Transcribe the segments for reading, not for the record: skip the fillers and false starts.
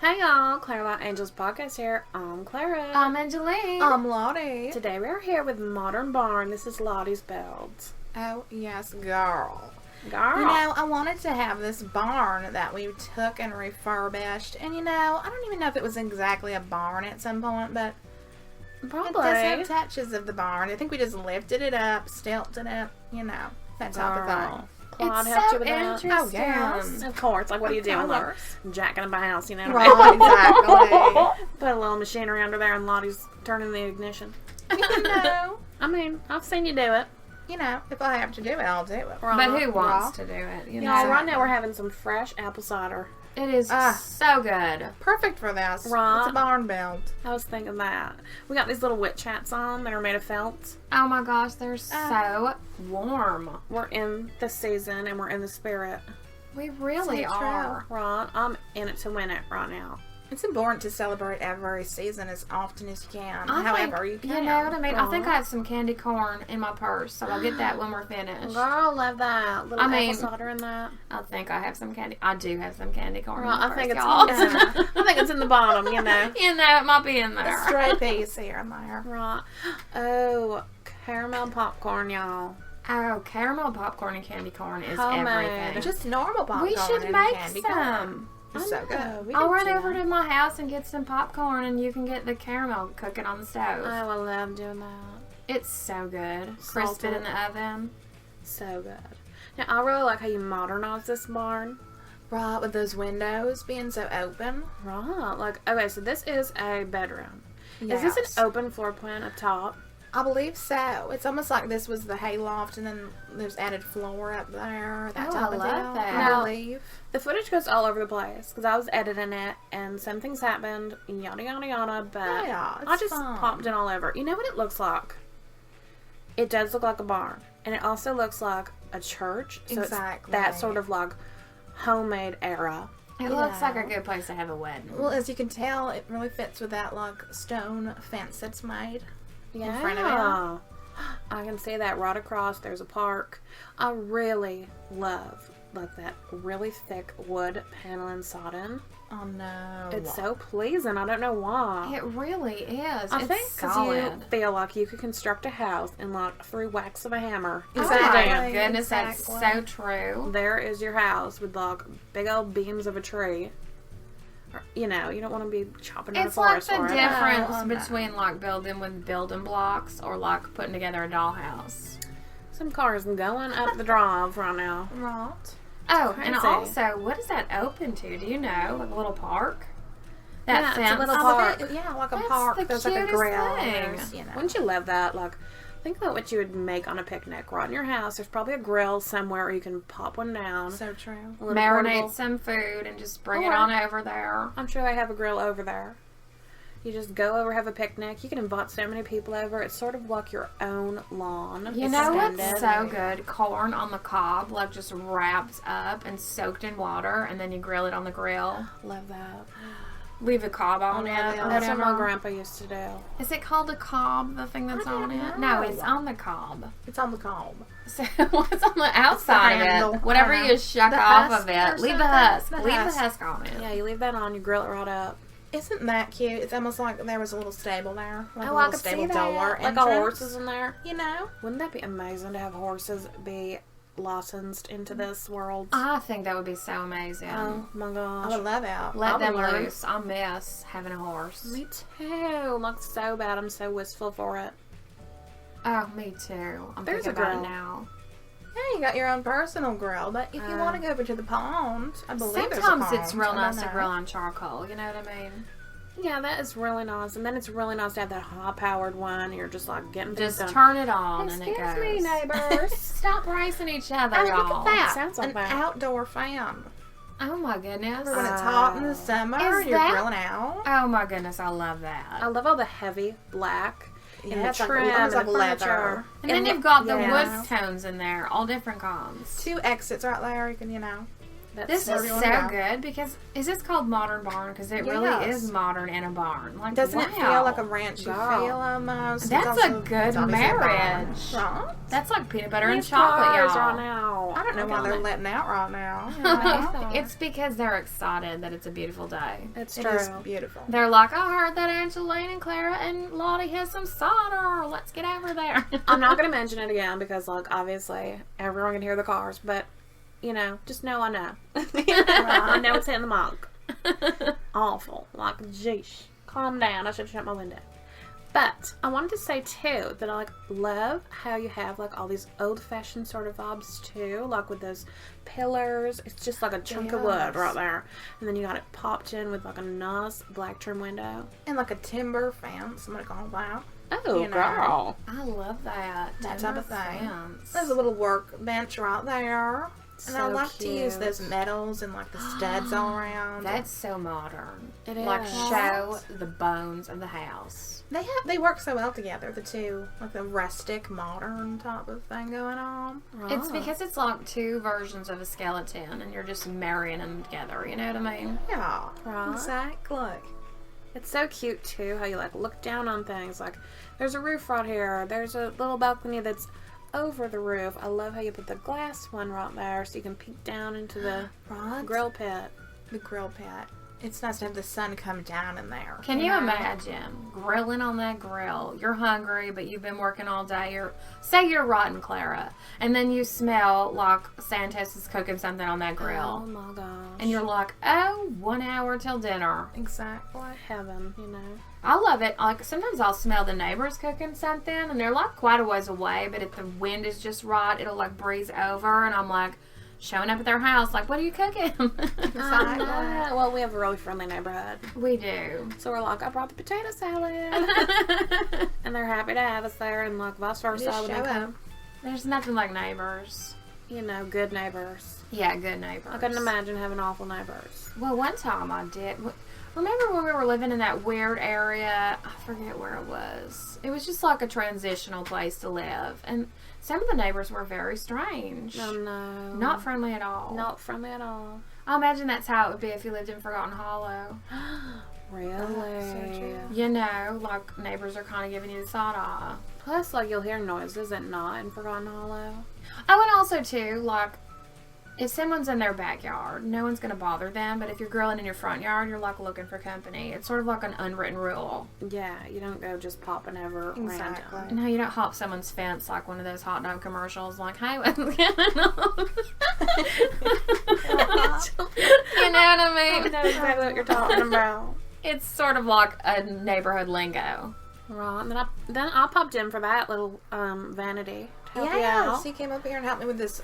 Hey y'all, Claralot Angels podcast here. I'm Clara. I'm Angeline. I'm Lottie. Today we're here with Modern Barn. This is Lottie's build. Oh, yes, girl. Girl. You know, I wanted to have this barn that we took and refurbished. And, you know, I don't even know if it was exactly a barn at some point, but Probably. it does have touches of the barn. I think we just lifted it up, stilted it, you know, that type of thing. Claude It's helped so you with that? interesting. Oh, yes. Of course. Like, what are you doing? Like, course. jacking up a house, you know? Right, exactly. Put a little machinery under there and Lottie's turning the ignition. You know, I mean, I've seen you do it. if I have to do it, I'll do it. But who wants to do it? You know, Y'all, right now we're having some fresh apple cider. it is so good. Perfect for this. Right. It's a barn build. I was thinking that. We got these little witch hats on that are made of felt. Oh my gosh, they're so warm. We're in the season and we're in the spirit. We really So are. Right? I'm in it to win it right now. It's important to celebrate every season as often as you can, I however think, you can. You know what I mean? I think Right. I have some candy corn in my purse, so I'll get that when we're finished. Girl, love that. Little I mean- apple cider in that. I think I have some candy. I do have some candy corn in Right, my I purse, think it's y'all. I think it's in the bottom, you know. You know, it might be in A there. stray piece here and there. Right. Oh, caramel popcorn, y'all. Oh, caramel popcorn and candy corn is Homemade. everything. Just normal popcorn. We should and make candy some. corn. It's so I know, good. we I'll could run do over that. to my house and get some popcorn, and you can get the caramel cooking on the stove. Oh, I love doing that. It's so good. Crisp it in the oven. So good. Now, I really like how you modernize this barn. Right, with those windows being so open. Right. Like, okay, so this is a bedroom. Is Yes. this an open floor plan up top? I believe so. It's almost like this was the hayloft and then there's added floor up there. That Oh, type I of love deal, that. I Now- believe. The footage goes all over the place because I was editing it and some things happened, yada yada yada, but Yeah, it's I just fun. popped it all over. You know what it looks like? It does look like a barn, and it also looks like a church. So Exactly. it's that sort of like homemade era. It Yeah. looks like a good place to have a wedding. Well, as you can tell, it really fits with that like stone fence that's made. Yeah, front of it. I can see that right across. There's a park. I really love like that really thick wood paneling sodden. Oh no. It's so pleasing. I don't know why. It really is. I it's think because solid. you feel like you could construct a house in like 3 whacks of a hammer. Oh Exactly. my goodness, that's Exactly. so true. There is your house with like big old beams of a tree. Or, you know, you don't want to be chopping down a It's like forest the for it. difference Oh, no. between like building with building blocks or like putting together a dollhouse. Some cars going up the drive right now. Right. Oh, and Crazy. also, what is that open to? Do you know? Like a little park? That Yeah, it's a fence. little I park. believe- yeah, like a That's park. the There's like a cutest grill. thing. There's, you know. Wouldn't you love that? Like, think about what you would make on a picnic right in your house. There's probably a grill somewhere where you can pop one down. So true. A little Marinate portable- some food and just bring Or- it on over there. I'm sure they have a grill over there. You just go over, have a picnic. You can invite so many people over. It's sort of like your own lawn. You know what's extended. so good? Corn on the cob, like just wrapped up and soaked in water, and then you grill it on the grill. Love that. Leave a cob on it. love or that. That's what my whatever. grandpa used to do. Is it called a cob? The thing that's I don't on it? know. No, it's on the cob. It's on the comb. So what's on the outside handle. of it? Whatever I know. you shuck The off husk of or it, leave the something? husk. The Leave husk. the husk on it. Yeah, you leave that on, you grill it right up. Isn't that cute? It's almost like there was a little stable there. Like a I little could stable see that. door Like a entrance. horses in there. You know? Wouldn't that be amazing to have horses be licensed into this world? I think that would be so amazing. Oh my I gosh. would love that. Let I'll them learn. loose. I miss having a horse. Me too. Like so bad. I'm so wistful for it. Oh, me too. I'm There's thinking a about it grill. now. Yeah, you got your own personal grill, but if you want to go over to the pond, I believe there's a Sometimes pond. it's real I don't nice to know. grill on charcoal. You know what I mean? Yeah, that is really nice. And then it's really nice to have that high-powered one. You're just like getting things Just done. turn it on and it Excuse goes. me, neighbors. Stop racing each other, Oh, look y'all. at that. Sounds like An that. outdoor fan. Oh my goodness. For when it's hot in the summer, Is you're that- grilling out. Oh my goodness, I love I that. love all the heavy black and Yeah, the it's like- trim almost and the like furniture. leather. And then you've got the yeah. wood tones in there, all different kinds. 2 exits right there. You can, This where is we so wanna go. good because is this called Modern Barn? Because it really Yes. is modern in a barn. Like, Doesn't wow. it feel like a ranchy Girl. feel almost? That's It's a also- good it's obviously a barn, marriage. right? That's like peanut butter and These chocolate, cars y'all. right now. I don't know why Look they're at it. letting out right now. It's because they're excited that it's a beautiful day. It's It true. is beautiful. They're like, I heard that Angeline and Clara and Lottie has some solder. Let's get over there. I'm not going to mention it again because, like, obviously everyone can hear the cars, but, you know, just know I know. I know it's hitting the mark. Awful. Like, jeesh. Calm down. I should have shut my window. But I wanted to say, too, that I, like, love how you have, like, all these old-fashioned sort of vibes, too. Like, with those pillars. It's just like a chunk of wood Yes. right there. And then you got it popped in with, like, a nice black trim window. And like a timber fence, I'm gonna call that. Oh, You know. girl. I love that. That type Timber of thing. fence. There's a little workbench right there. And I So like to use cute. those metals and like the studs all around. That's so modern. It Like, is. show the bones of the house. They work so well together, the two. Like the rustic, modern type of thing going on. It's because it's like two versions of a skeleton, and you're just marrying them together. You know what I mean? Yeah. Right. Exactly. It's so cute too how you like look down on things. Like there's a roof right here. There's a little balcony that's over the roof. I love how you put the glass one right there so you can peek down into the Right. grill pit. The grill pit. It's nice to have the sun come down in there. Can you know? imagine grilling on that grill? You're hungry, but you've been working all day. Say you're rotten, Clara, and then you smell like Santos is cooking something on that Oh grill, my gosh. and you're like, "Oh, 1 hour till dinner." Exactly. heaven, you know. I love it. Like sometimes I'll smell the neighbors cooking something, and they're like quite a ways away, but if the wind is just right, it'll like breeze over, and I'm like showing up at their house, like, "What are you cooking?" Exactly. Well, we have a really friendly neighborhood. We do. So we're like, I brought the potato salad. And they're happy to have us there and like vice versa. Just when show they up. come. There's nothing like neighbors. You know, good neighbors. Yeah, good neighbors. I couldn't imagine having awful neighbors. Well, one time I did. Remember when we were living in that weird area? I forget where it was. It was just like a transitional place to live. And some of the neighbors were very strange. Oh no. Not friendly at all. Not friendly at all. I imagine that's how it would be if you lived in Forgotten Hollow. Really? so true. You know, like neighbors are kind of giving you the side eye. Plus, like, you'll hear noises at night in Forgotten Hollow. Oh, and also, too, like, if someone's in their backyard, no one's going to bother them. But if you're grilling in your front yard, you're, like, looking for company. It's sort of like an unwritten rule. Yeah, you don't go just popping over Exactly. random. No, you don't hop someone's fence like one of those hot dog commercials, like, "Hey, what's going on?" You know what I I mean? know exactly what you're talking about. It's sort of like a neighborhood lingo. Right, and then I popped in for that little vanity to help you Yeah, out, she came up here and helped me with this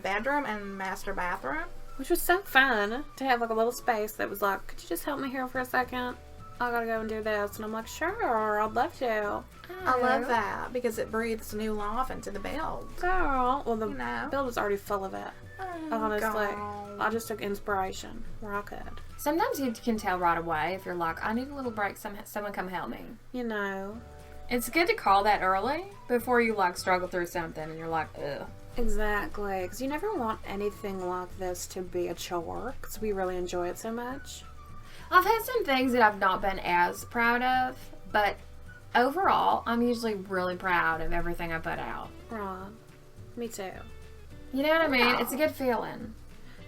bedroom and master bathroom. which was so fun to have like a little space that was like, could you just help me here for a second? I gotta go and do this, and I'm like, sure, I'd love to. I love that because it breathes new life into the build. Girl, well the You know. build was already full of it. Honestly, girl. I just took inspiration where I could. Sometimes you can tell right away if you're like, "I need a little break. Someone come help me." You know, It's good to call that early before you like struggle through something and you're like, "Ugh." exactly, because you never want anything like this to be a chore, because we really enjoy it so much. I've had some things that I've not been as proud of, but overall, I'm usually really proud of everything I put out. Right, me too. You know what I mean? Yeah. It's a good feeling.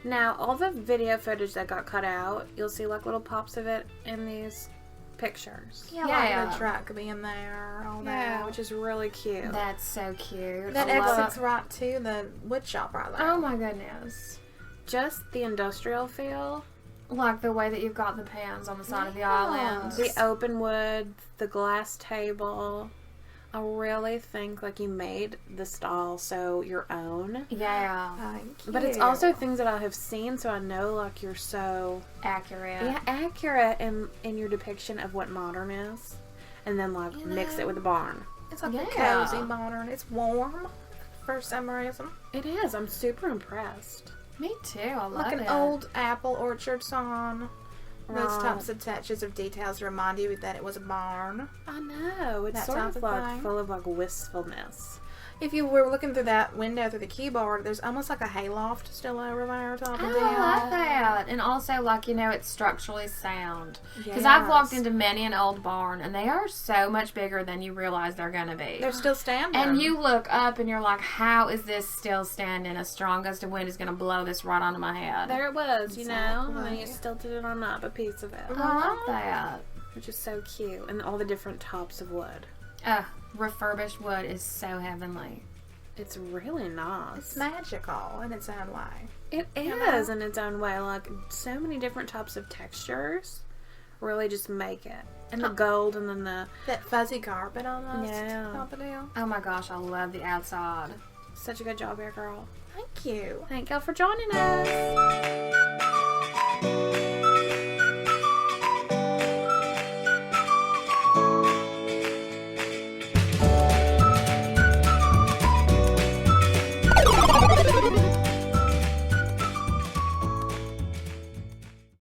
Now, all the video footage that got cut out, you'll see like little pops of it in these pictures. Yeah, Yeah. like the truck being there, all Yeah, that. which is really cute. That's so cute. That I love exits right to the wood shop right there. Oh my goodness. Just the industrial feel, Like the way that you've got the pans on the side of the Yeah. island. the open wood, the glass table. I really think like you made the stall so your own. Yeah. Thank But it's you. also things that I have seen, so I know like you're so Accurate. accurate in your depiction of what modern is, and then like You mix know. it with the barn. It's like a Yeah. cozy modern. It's warm for some reason. It is. I'm super impressed. Me too. I love Like an it. old apple orchard sign. Those Right. types of touches of details remind you that it was a barn. I know. It's That sort type of of like thing. full of like wistfulness. if you were looking through that window through the keyboard, there's almost like a hayloft still over there top of Oh, it. I love that. And also, like, it's structurally sound. Because I've walked into many an old barn, and they are so much bigger than you realize they're going to be. They're still standing. And you look up, and you're like, how is this still standing? A strong gust of wind is going to blow this right onto my head. There it was, you know? Exactly. And then you stilted it on up, a piece of it. I love that. Which is so cute. And all the different tops of wood. Refurbished wood is so heavenly. It's really nice. It's magical in its own way. It is in its own way. Like, so many different types of textures really just make it. And the gold and then That fuzzy carpet almost. Yeah. Top of the deal. Oh my gosh, I love the outside. such a good job here, girl. Thank you. Thank y'all for joining us.